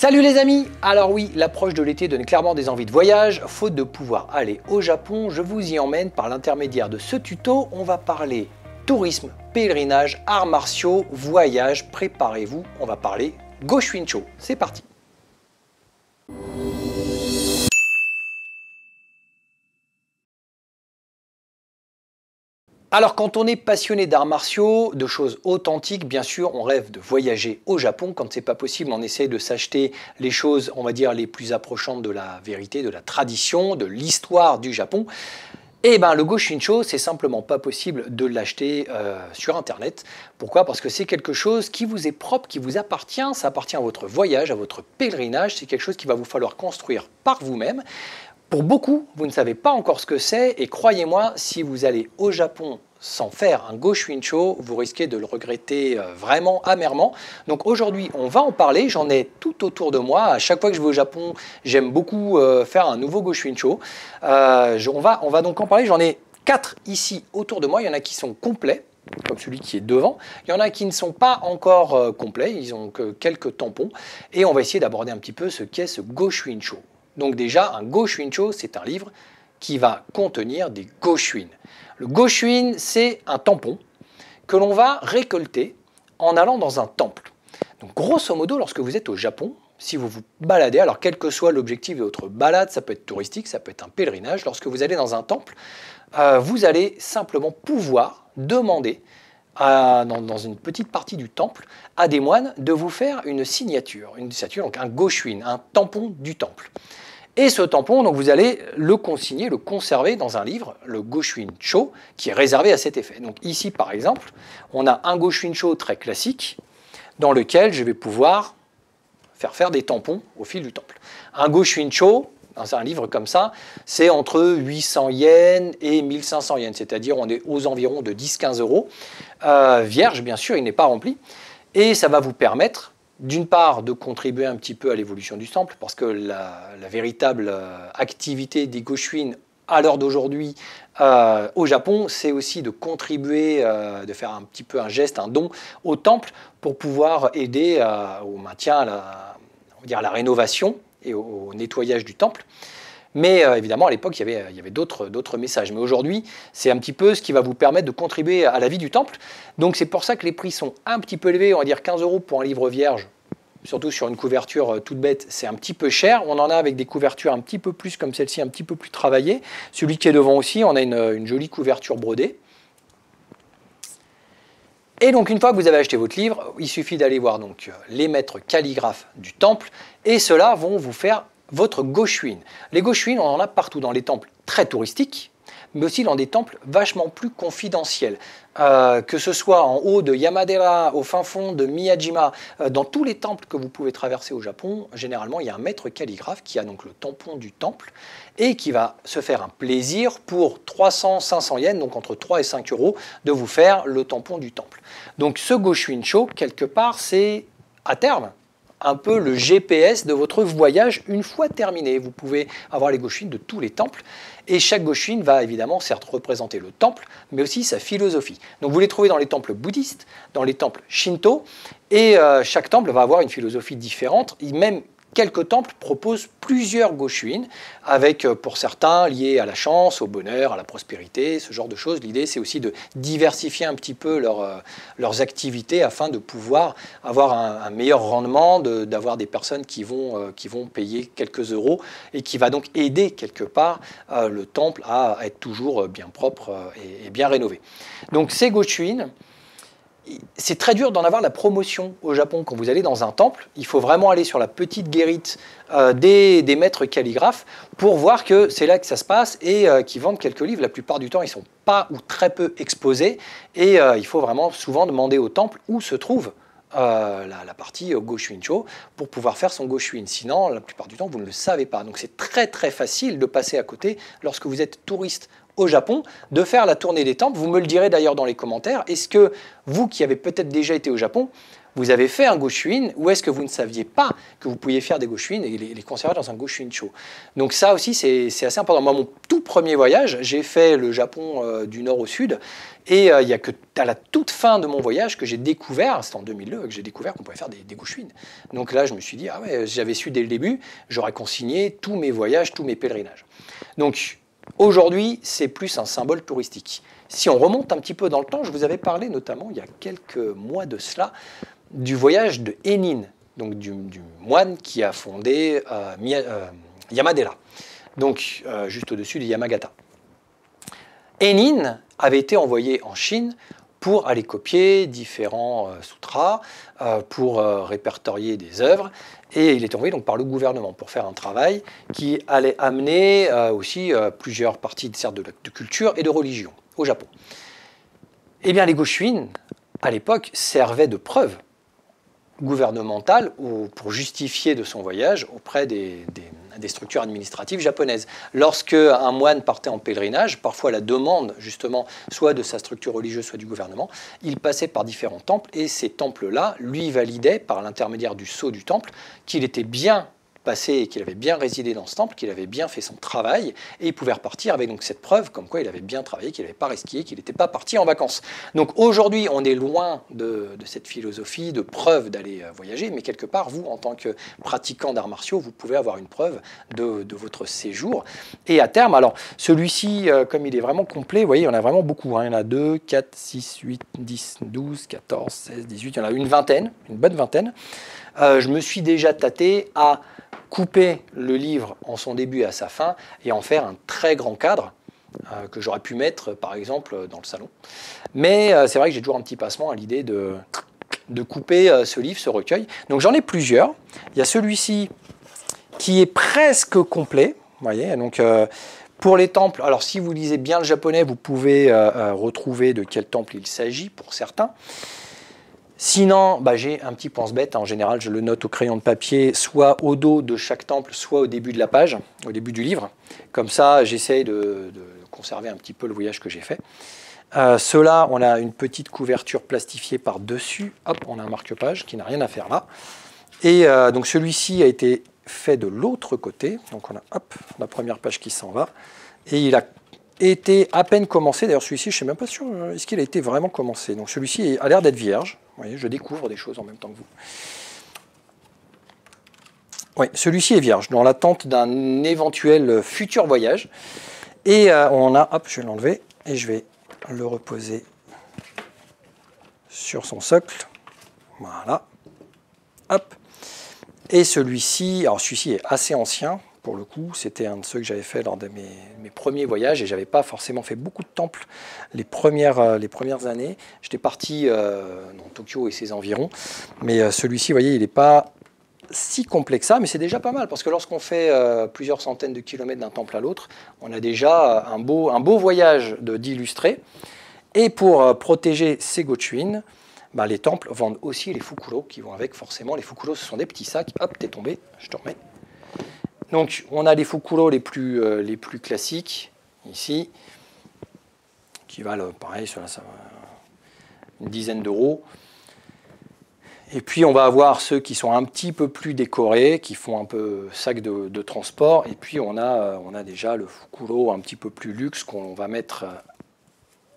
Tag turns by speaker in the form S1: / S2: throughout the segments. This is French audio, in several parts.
S1: Salut les amis! Alors oui, l'approche de l'été donne clairement des envies de voyage. Faute de pouvoir aller au Japon, je vous y emmène par l'intermédiaire de ce tuto. On va parler tourisme, pèlerinage, arts martiaux, voyage. Préparez-vous, on va parler Go-Shuin-Cho. C'est parti! Alors quand on est passionné d'arts martiaux, de choses authentiques, bien sûr, on rêve de voyager au Japon. Quand c'est pas possible, on essaie de s'acheter les choses, on va dire, les plus approchantes de la vérité, de la tradition, de l'histoire du Japon. Et ben le Go-Shuin-Cho, c'est simplement pas possible de l'acheter sur Internet. Pourquoi? Parce que c'est quelque chose qui vous est propre, qui vous appartient. Ça appartient à votre voyage, à votre pèlerinage. C'est quelque chose qu'il va vous falloir construire par vous-même. Pour beaucoup, vous ne savez pas encore ce que c'est, et croyez-moi, si vous allez au Japon sans faire un Go-Shuin-Cho, vous risquez de le regretter vraiment amèrement. Donc aujourd'hui, on va en parler, j'en ai tout autour de moi. À chaque fois que je vais au Japon, j'aime beaucoup faire un nouveau Go-Shuin-Cho. On va donc en parler, j'en ai 4 ici autour de moi, il y en a qui sont complets, comme celui qui est devant. Il y en a qui ne sont pas encore complets, ils ont que quelques tampons. Et on va essayer d'aborder un petit peu ce qu'est ce Go-Shuin-Cho. Donc déjà, un Go-Shuin-Cho, c'est un livre qui va contenir des Go-Shuin. Le Go-Shuin, c'est un tampon que l'on va récolter en allant dans un temple. Donc grosso modo, lorsque vous êtes au Japon, si vous vous baladez, alors quel que soit l'objectif de votre balade, ça peut être touristique, ça peut être un pèlerinage, lorsque vous allez dans un temple, vous allez simplement pouvoir demander dans une petite partie du temple à des moines de vous faire une signature, donc un Go-Shuin, un tampon du temple. Et ce tampon, donc vous allez le consigner, le conserver dans un livre, le Go-Shuin-Cho, qui est réservé à cet effet. Donc ici, par exemple, on a un Go-Shuin-Cho très classique, dans lequel je vais pouvoir faire des tampons au fil du temple. Un Go-Shuin-Cho, dans un livre comme ça, c'est entre 800 yens et 1500 yens, c'est-à-dire on est aux environs de 10-15 euros. Vierge, bien sûr, il n'est pas rempli. Et ça va vous permettre, d'une part, de contribuer un petit peu à l'évolution du temple, parce que la véritable activité des Go-Shuin à l'heure d'aujourd'hui au Japon, c'est aussi de contribuer, de faire un petit peu un geste, un don au temple pour pouvoir aider au maintien, à la rénovation et au nettoyage du temple. Mais évidemment, à l'époque, il y avait d'autres messages. Mais aujourd'hui, c'est un petit peu ce qui va vous permettre de contribuer à la vie du temple. Donc c'est pour ça que les prix sont un petit peu élevés. On va dire 15 euros pour un livre vierge, surtout sur une couverture toute bête, c'est un petit peu cher. On en a avec des couvertures un petit peu plus comme celle-ci, un petit peu plus travaillées. Celui qui est devant aussi, on a une jolie couverture brodée. Et donc une fois que vous avez acheté votre livre, il suffit d'aller voir donc les maîtres calligraphes du temple, et ceux-là vont vous faire votre Go-Shuin. Les Go-Shuin, on en a partout dans les temples très touristiques, mais aussi dans des temples vachement plus confidentiels. Que ce soit en haut de Yamadera, au fin fond de Miyajima, dans tous les temples que vous pouvez traverser au Japon, généralement il y a un maître calligraphe qui a donc le tampon du temple et qui va se faire un plaisir pour 300-500 yens, donc entre 3 et 5 euros, de vous faire le tampon du temple. Donc ce Go-Shuin-Cho, quelque part, c'est à terme un peu le GPS de votre voyage une fois terminé. Vous pouvez avoir les Go-Shuin de tous les temples, et chaque Go-Shuin va évidemment certes représenter le temple, mais aussi sa philosophie. Donc vous les trouvez dans les temples bouddhistes, dans les temples shinto, et chaque temple va avoir une philosophie différente. Même quelques temples proposent plusieurs Go-Shuin, avec pour certains liés à la chance, au bonheur, à la prospérité, ce genre de choses. L'idée, c'est aussi de diversifier un petit peu leurs activités afin de pouvoir avoir un meilleur rendement, d'avoir des personnes qui vont payer quelques euros et qui va donc aider quelque part le temple à être toujours bien propre et bien rénové. Donc ces Go-Shuin, c'est très dur d'en avoir la promotion au Japon. Quand vous allez dans un temple, il faut vraiment aller sur la petite guérite des maîtres calligraphes pour voir que c'est là que ça se passe et qu'ils vendent quelques livres. La plupart du temps, ils ne sont pas ou très peu exposés et il faut vraiment souvent demander au temple où se trouve la partie Go-Shuin-Cho pour pouvoir faire son Go-Shuin. Sinon, la plupart du temps, vous ne le savez pas. Donc c'est très très facile de passer à côté lorsque vous êtes touriste au Japon, de faire la tournée des temples. Vous me le direz d'ailleurs dans les commentaires. Est-ce que vous qui avez peut-être déjà été au Japon, vous avez fait un Goshuin ou est-ce que vous ne saviez pas que vous pouviez faire des Goshuin et les conserver dans un Goshuin Sho. Donc ça aussi, c'est assez important. Moi, mon tout premier voyage, j'ai fait le Japon du nord au sud et il n'y a que à la toute fin de mon voyage que j'ai découvert, c'était en 2002, que j'ai découvert qu'on pouvait faire des Goshuin. Donc là, je me suis dit, ah ouais, j'avais su dès le début, j'aurais consigné tous mes voyages, tous mes pèlerinages. Donc aujourd'hui, c'est plus un symbole touristique. Si on remonte un petit peu dans le temps, je vous avais parlé notamment il y a quelques mois de cela du voyage de Henin, donc du moine qui a fondé Yamadera, donc juste au-dessus de Yamagata. Henin avait été envoyé en Chine pour aller copier différents sutras, pour répertorier des œuvres, et il est envoyé donc par le gouvernement pour faire un travail qui allait amener aussi plusieurs parties de culture et de religion au Japon. Eh bien, les Goshuin, à l'époque, servaient de preuve gouvernementale pour justifier de son voyage auprès des structures administratives japonaises. Lorsque un moine partait en pèlerinage, parfois à la demande justement soit de sa structure religieuse, soit du gouvernement, il passait par différents temples et ces temples-là lui validaient par l'intermédiaire du sceau du temple qu'il était bien passé et qu'il avait bien résidé dans ce temple, qu'il avait bien fait son travail, et il pouvait repartir avec donc cette preuve comme quoi il avait bien travaillé, qu'il n'avait pas risqué, qu'il n'était pas parti en vacances. Donc aujourd'hui, on est loin de cette philosophie de preuve d'aller voyager, mais quelque part, vous, en tant que pratiquant d'arts martiaux, vous pouvez avoir une preuve de votre séjour. Et à terme, alors celui-ci, comme il est vraiment complet, vous voyez, il y en a vraiment beaucoup. Il y en a 2, 4, 6, 8, 10, 12, 14, 16, 18, il y en a une vingtaine, une bonne vingtaine. Je me suis déjà tâté à couper le livre en son début et à sa fin et en faire un très grand cadre que j'aurais pu mettre par exemple dans le salon. Mais c'est vrai que j'ai toujours un petit passement à l'idée de couper ce livre, ce recueil. Donc j'en ai plusieurs. Il y a celui-ci qui est presque complet. Vous voyez, donc pour les temples, alors si vous lisez bien le japonais, vous pouvez retrouver de quel temple il s'agit pour certains. Sinon, j'ai un petit pense-bête. En général, je le note au crayon de papier, soit au dos de chaque temple, soit au début de la page, au début du livre. Comme ça, j'essaye de conserver un petit peu le voyage que j'ai fait. Ceux-là, on a une petite couverture plastifiée par-dessus. Hop, on a un marque-page qui n'a rien à faire là. Et donc celui-ci a été fait de l'autre côté. Donc on a la première page qui s'en va. Et il a été à peine commencé. D'ailleurs, celui-ci, je ne sais même pas sûr, est-ce qu'il a été vraiment commencé. Donc celui-ci a l'air d'être vierge. Vous voyez, je découvre des choses en même temps que vous. Oui, celui-ci est vierge, dans l'attente d'un éventuel futur voyage. Et on a, je vais l'enlever et je vais le reposer sur son socle. Voilà. Hop. Et celui-ci, alors celui-ci est assez ancien. Pour le coup, c'était un de ceux que j'avais fait lors de mes premiers voyages et je n'avais pas forcément fait beaucoup de temples les premières années. J'étais parti dans Tokyo et ses environs, mais celui-ci, vous voyez, il n'est pas si complet que ça, mais c'est déjà pas mal parce que lorsqu'on fait plusieurs centaines de kilomètres d'un temple à l'autre, on a déjà un beau voyage d'illustrés. Et pour protéger ces Goshuin, les temples vendent aussi les fukuro qui vont avec forcément. Les fukuro, ce sont des petits sacs. Hop, t'es tombé, je te remets. Donc, on a les fukuro les plus classiques, ici, qui valent, pareil, ça va une dizaine d'euros. Et puis, on va avoir ceux qui sont un petit peu plus décorés, qui font un peu sac de transport. Et puis, on a déjà le fukuro un petit peu plus luxe qu'on va mettre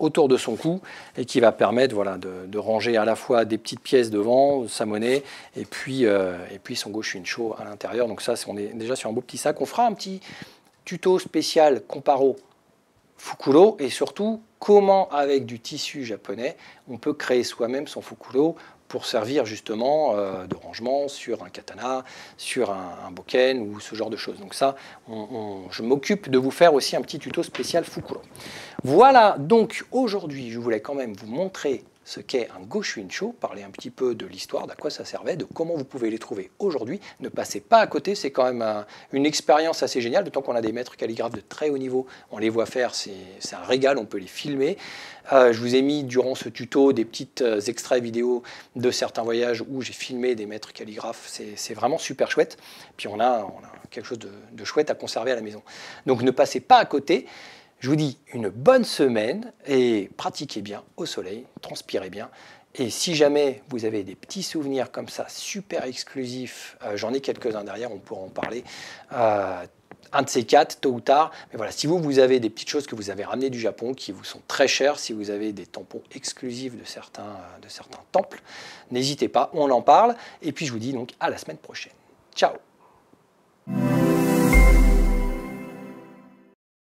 S1: autour de son cou et qui va permettre de ranger à la fois des petites pièces devant, sa monnaie, et puis son Goshuin Sho à l'intérieur. Donc ça, on est déjà sur un beau petit sac. On fera un petit tuto spécial comparo fukuro et surtout comment, avec du tissu japonais, on peut créer soi-même son fukuro pour servir justement de rangement sur un katana, sur un bokken ou ce genre de choses. Donc ça, je m'occupe de vous faire aussi un petit tuto spécial fukuro. Voilà, donc aujourd'hui, je voulais quand même vous montrer ce qu'est un Goshuin Sho, parler un petit peu de l'histoire, d'à quoi ça servait, de comment vous pouvez les trouver aujourd'hui. Ne passez pas à côté, c'est quand même une expérience assez géniale, d'autant qu'on a des maîtres calligraphes de très haut niveau, on les voit faire, c'est un régal, on peut les filmer. Je vous ai mis durant ce tuto des petits extraits vidéo de certains voyages où j'ai filmé des maîtres calligraphes, c'est vraiment super chouette. Puis on a quelque chose de chouette à conserver à la maison. Donc ne passez pas à côté. Je vous dis une bonne semaine et pratiquez bien au soleil, transpirez bien Et si jamais vous avez des petits souvenirs comme ça, super exclusifs, j'en ai quelques-uns derrière, on pourra en parler, un de ces quatre, tôt ou tard. Mais voilà, si vous avez des petites choses que vous avez ramenées du Japon, qui vous sont très chères, si vous avez des tampons exclusifs de certains temples, n'hésitez pas, on en parle. Et puis je vous dis donc à la semaine prochaine. Ciao!